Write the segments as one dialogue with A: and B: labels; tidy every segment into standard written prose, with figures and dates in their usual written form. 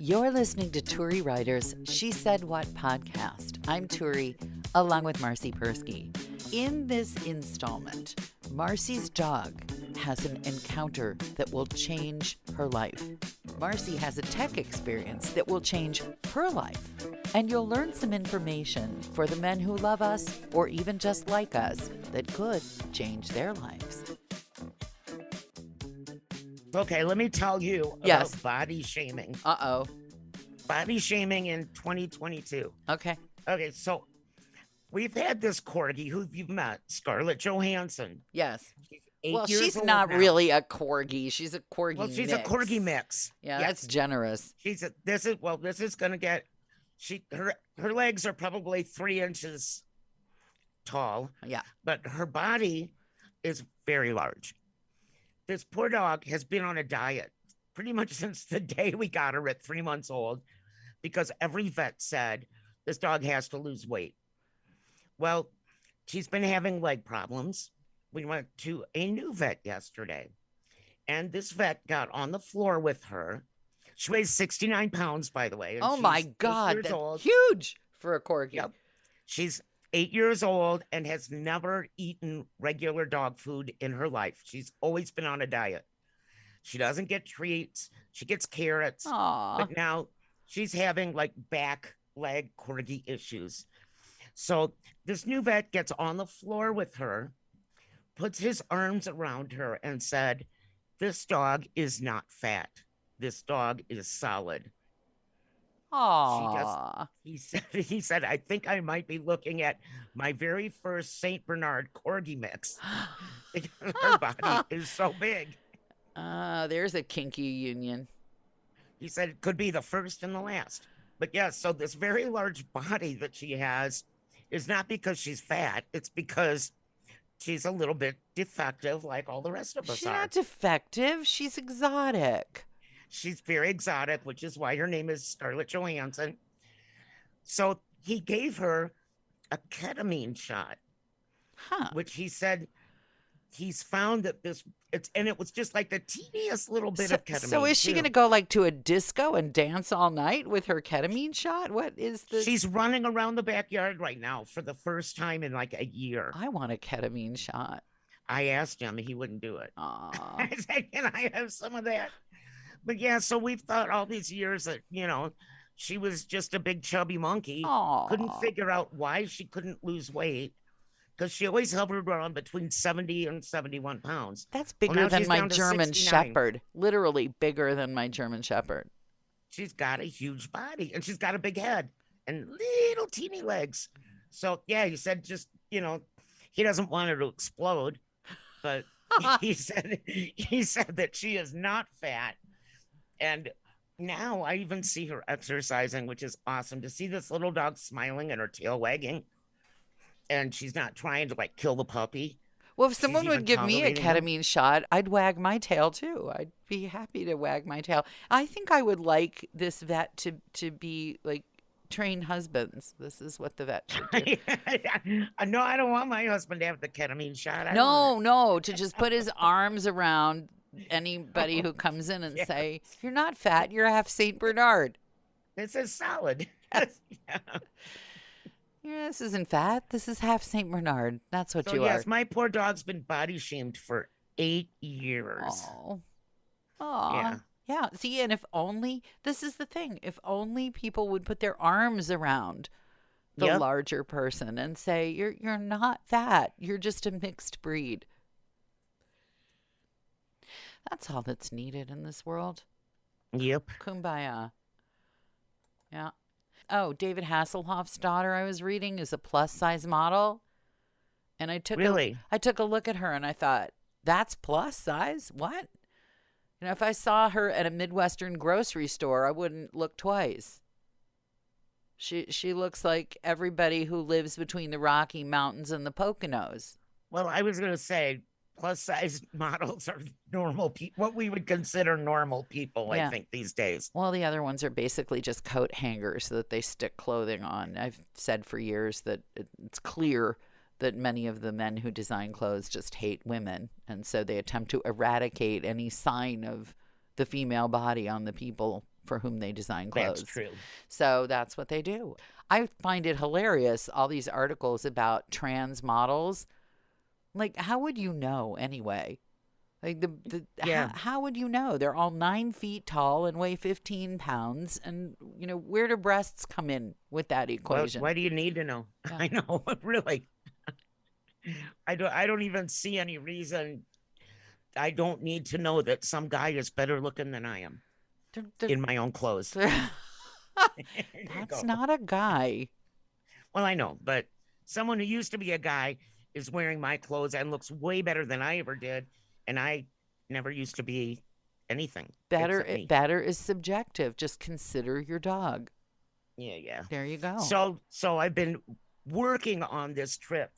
A: You're listening to Turi Ryder's She Said What podcast. I'm Turi, along with Marci Persky. In this installment, Marci's dog has an encounter that will change her life. Marci has a tech experience that will change her life. And you'll learn some information for the men who love us, or even just like us, that could change their lives.
B: Okay, let me tell you about body shaming.
A: Uh-oh.
B: Body shaming in 2022.
A: Okay,
B: so we've had this corgi who you've met, Scarlett Johansson.
A: yes.
B: She's 8 years
A: She's
B: old
A: not
B: now.
A: really a corgi. She's a corgi
B: Well, she's
A: mix.
B: a corgi mix.
A: Yeah,
B: Yes.
A: that's generous.
B: This is gonna get. Her legs are probably 3 inches tall.
A: Yeah.
B: But her body is very large. This poor dog has been on a diet pretty much since the day we got her at 3 months old, because every vet said this dog has to lose weight. Well, she's been having leg problems. We went to a new vet yesterday, and this vet got on the floor with her. She weighs 69 pounds, by the way. And
A: Oh my
B: she's 8
A: God,
B: years
A: that's
B: old.
A: huge for a corgi.
B: Yep. She's 8 years old and has never eaten regular dog food in her life. She's always been on a diet. She doesn't get treats. She gets carrots.
A: Aw.
B: But now she's having like back leg corgi issues. So this new vet gets on the floor with her, puts his arms around her and said, "This dog is not fat. This dog is solid."
A: Aw.
B: He said, "I think I might be looking at my very first Saint Bernard corgi mix." Her body is so big.
A: There's a kinky union.
B: He said it could be the first and the last. But yes, so this very large body that she has is not because she's fat. It's because she's a little bit defective like all the rest of us
A: She's
B: are.
A: not defective. She's exotic.
B: She's very exotic, which is why her name is Scarlett Johansson. So he gave her a ketamine shot, which he said he's found that it was just like the teeniest little bit of ketamine.
A: So is she going to go like to a disco and dance all night with her ketamine shot? What is this?
B: She's running around the backyard right now for the first time in like a year.
A: I want a ketamine shot.
B: I asked him, he wouldn't do it.
A: Aw.
B: I said, "Can I have some of that?" But yeah, so we've thought all these years that, she was just a big chubby monkey.
A: Aw.
B: Couldn't figure out why she couldn't lose weight, because she always hovered around between 70 and 71 pounds.
A: That's
B: now
A: bigger than
B: she's
A: my
B: down to
A: German
B: 69.
A: Shepherd. Literally bigger than my German Shepherd.
B: She's got a huge body, and she's got a big head and little teeny legs. So yeah, he said he doesn't want her to explode, but he said that she is not fat. And now I even see her exercising, which is awesome to see this little dog smiling and her tail wagging. And she's not trying to like kill the puppy.
A: Well, if someone
B: even
A: would give me a
B: tolerating him.
A: ketamine shot, I'd wag my tail too. I'd be happy to wag my tail. I think I would like this vet to be like train husbands. This is what the vet should do.
B: No, I don't want my husband to have the ketamine shot.
A: No, to just put his arms around anybody who comes in and say, "You're not fat, you're half Saint Bernard."
B: This is solid.
A: Yeah, this isn't fat. This is half Saint Bernard. That's what
B: So
A: you
B: yes,
A: are.
B: my poor dog's been body shamed for 8 years.
A: Oh. Yeah. See, and this is the thing, if only people would put their arms around the
B: Yep.
A: larger person and say, you're not fat. You're just a mixed breed. That's all that's needed in this world.
B: Yep.
A: Kumbaya. Yeah. Oh, David Hasselhoff's daughter I was reading is a plus size model. And I took a look at her and I thought, that's plus size? What? If I saw her at a Midwestern grocery store, I wouldn't look twice. She looks like everybody who lives between the Rocky Mountains and the Poconos.
B: Well, I was going to say plus size models are normal people, what we would consider normal people,
A: Yeah.
B: I think, these days.
A: Well, the other ones are basically just coat hangers that they stick clothing on. I've said for years that it's clear that many of the men who design clothes just hate women. And so they attempt to eradicate any sign of the female body on the people for whom they design clothes.
B: That's true.
A: So that's what they do. I find it hilarious, all these articles about trans models. Like, how would you know anyway? Like,
B: Yeah.
A: how would you know? They're all 9 feet tall and weigh 15 pounds. And, where do breasts come in with that
B: Well,
A: equation?
B: why do you need to know?
A: Yeah.
B: I know, really. I don't even see any reason. I don't need to know that some guy is better looking than I am in my own clothes.
A: That's not a guy.
B: Well, I know, but someone who used to be a guy is wearing my clothes and looks way better than I ever did. And I never used to be anything.
A: Better is subjective. Just consider your dog.
B: Yeah.
A: There you go.
B: So I've been working on this trip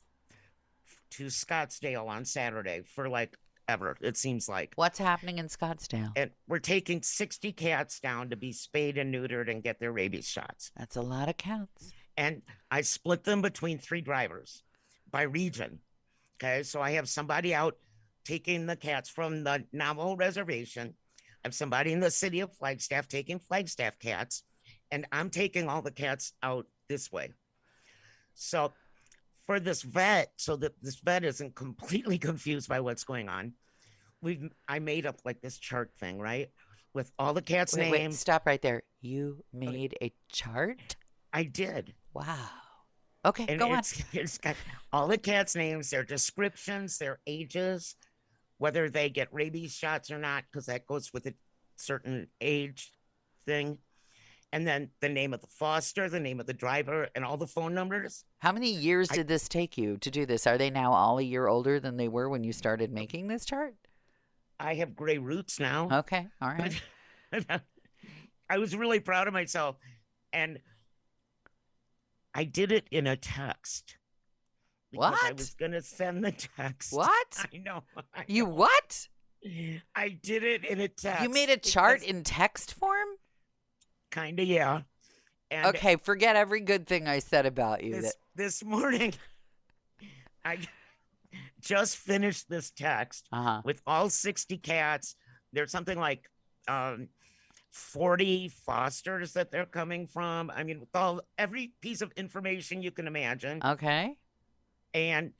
B: to Scottsdale on Saturday for like ever, it seems like.
A: What's happening in Scottsdale?
B: And we're taking 60 cats down to be spayed and neutered and get their rabies shots.
A: That's a lot of cats.
B: And I split them between 3 drivers by region. Okay, so I have somebody out taking the cats from the Navajo reservation. I have somebody in the city of Flagstaff taking Flagstaff cats. And I'm taking all the cats out this way. So for this vet, so that this vet isn't completely confused by what's going on, I made up like this chart thing, right? With all the cats' names.
A: Wait, stop right there. You made a chart?
B: I did.
A: Wow. Okay,
B: And
A: go on.
B: It's got all the cats' names, their descriptions, their ages, whether they get rabies shots or not, because that goes with a certain age thing. And then the name of the foster, the name of the driver, and all the phone numbers.
A: How many years did this take you to do this? Are they now all a year older than they were when you started making this chart?
B: I have gray roots now.
A: Okay, all right.
B: I was really proud of myself. And I did it in a text. Because I
A: What?
B: was going to send the text.
A: What?
B: I know.
A: You what?
B: I did it in a text.
A: You made a chart in text form?
B: Kind of, yeah. And
A: Okay, forget every good thing I said about you.
B: this morning, I just finished this text with all 60 cats. There's something like 40 fosters that they're coming from. I mean, with every piece of information you can imagine.
A: Okay.
B: And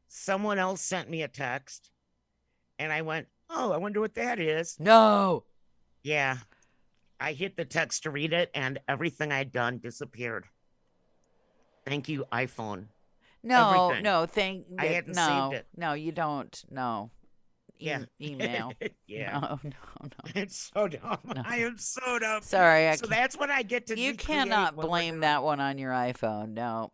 B: someone else sent me a text, and I went, oh, I wonder what that is.
A: No.
B: Yeah. I hit the text to read it, and everything I'd done disappeared. Thank you, iPhone.
A: No,
B: Everything.
A: no,
B: I hadn't saved it.
A: No, you don't. No.
B: Yeah.
A: Email.
B: Yeah.
A: No.
B: It's so dumb.
A: No.
B: I am so dumb.
A: Sorry.
B: So that's what I get to
A: You
B: recreate
A: cannot
B: when we're
A: blame
B: doing-
A: that one on your iPhone. No.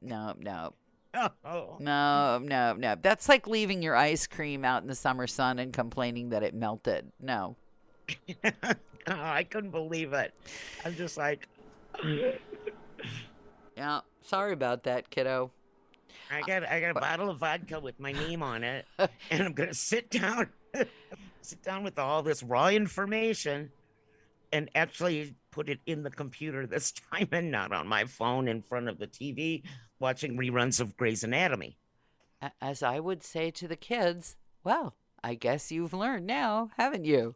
B: Oh.
A: No. That's like leaving your ice cream out in the summer sun and complaining that it melted. No.
B: Oh, I couldn't believe it. I'm just like,
A: Yeah. Sorry about that, kiddo.
B: I got a bottle of vodka with my name on it, and I'm gonna sit down with all this raw information, and actually put it in the computer this time, and not on my phone in front of the TV watching reruns of Grey's Anatomy.
A: As I would say to the kids, well, I guess you've learned now, haven't you?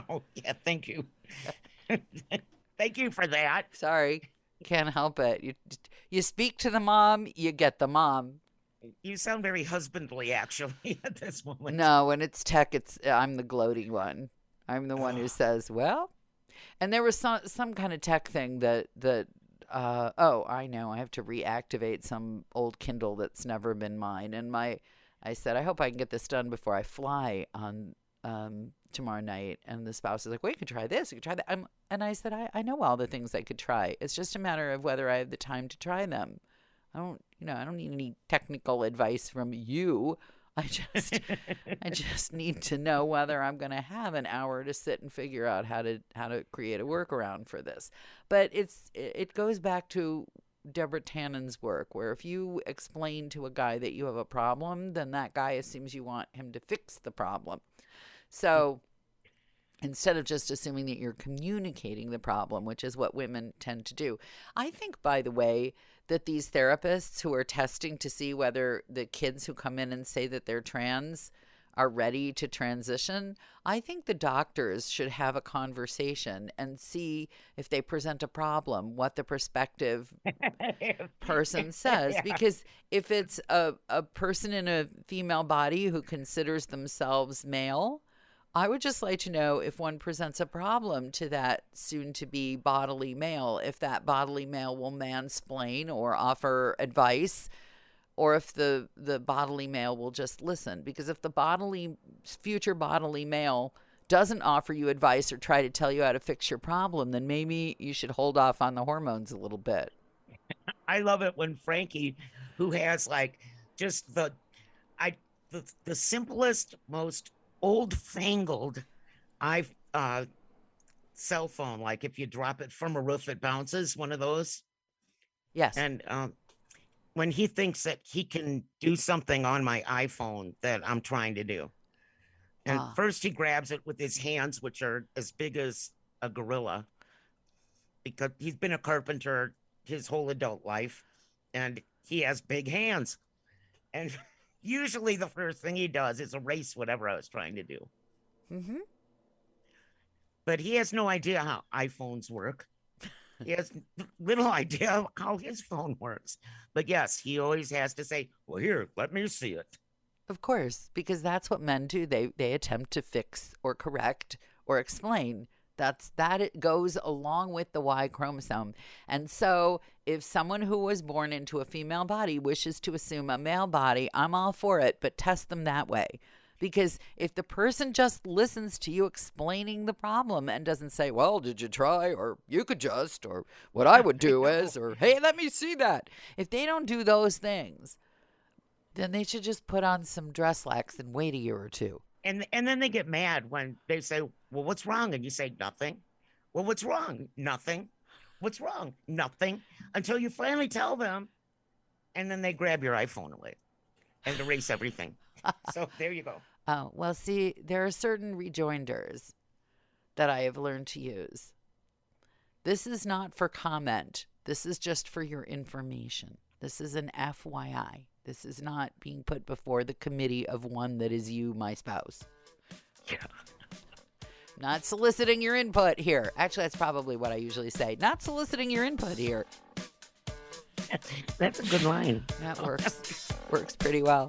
B: Oh yeah, thank you. Thank you for that.
A: Sorry, can't help it. You speak to the mom, you get the mom.
B: You sound very husbandly, actually, at this moment.
A: No, when it's tech, I'm the gloating one. I'm the one who says, well, and there was some kind of tech thing that I know, I have to reactivate some old Kindle that's never been mine. And I said, I hope I can get this done before I fly on tomorrow night. And the spouse is like, well, you could try this, you could try that. And I said, I know all the things I could try. It's just a matter of whether I have the time to try them. I don't need any technical advice from you. I just need to know whether I'm going to have an hour to sit and figure out how to create a workaround for this. But it goes back to Deborah Tannen's work, where if you explain to a guy that you have a problem, then that guy assumes you want him to fix the problem. So instead of just assuming that you're communicating the problem, which is what women tend to do. I think, by the way, that these therapists who are testing to see whether the kids who come in and say that they're trans are ready to transition, I think the doctors should have a conversation and see if they present a problem, what the prospective person says.
B: Yeah.
A: Because if it's a person in a female body who considers themselves male, I would just like to know if one presents a problem to that soon-to-be bodily male, if that bodily male will mansplain or offer advice, or if the bodily male will just listen. Because if the future bodily male doesn't offer you advice or try to tell you how to fix your problem, then maybe you should hold off on the hormones a little bit.
B: I love it when Frankie, who has like just the simplest, most old-fangled cell phone, like if you drop it from a roof, it bounces, one of those.
A: Yes.
B: And when he thinks that he can do something on my iPhone that I'm trying to do. And first he grabs it with his hands, which are as big as a gorilla, because he's been a carpenter his whole adult life, and he has big hands. And usually the first thing he does is erase whatever I was trying to do.
A: Mm-hmm.
B: But he has no idea how iPhones work. He has little idea how his phone works. But yes, he always has to say, well, here, let me see it.
A: Of course, because that's what men do. They attempt to fix or correct or explain. It goes along with the Y chromosome. And so if someone who was born into a female body wishes to assume a male body, I'm all for it, but test them that way. Because if the person just listens to you explaining the problem and doesn't say, well, did you try? Or you could just, or what I would do is, or hey, let me see that. If they don't do those things, then they should just put on some dress slacks and wait a year or two.
B: And then they get mad when they say, well, what's wrong? And you say, nothing. Well, what's wrong? Nothing. What's wrong? Nothing. Until you finally tell them. And then they grab your iPhone away and erase everything. So there you go.
A: Oh, well, see, there are certain rejoinders that I have learned to use. This is not for comment. This is just for your information. This is an FYI. This is not being put before the committee of one that is you, my spouse.
B: Yeah.
A: Not soliciting your input here. Actually, that's probably what I usually say. Not soliciting your input here.
B: That's a good line.
A: That works. Works pretty well.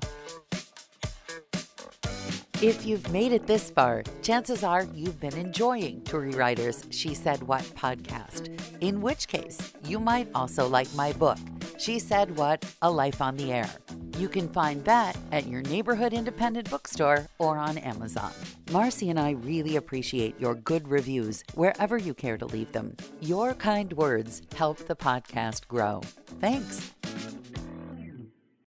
C: If you've made it this far, chances are you've been enjoying Turi Ryder's She Said What podcast, in which case you might also like my book, She Said What, A Life on the Air. You can find that at your neighborhood independent bookstore or on Amazon. Marci and I really appreciate your good reviews wherever you care to leave them. Your kind words help the podcast grow. Thanks.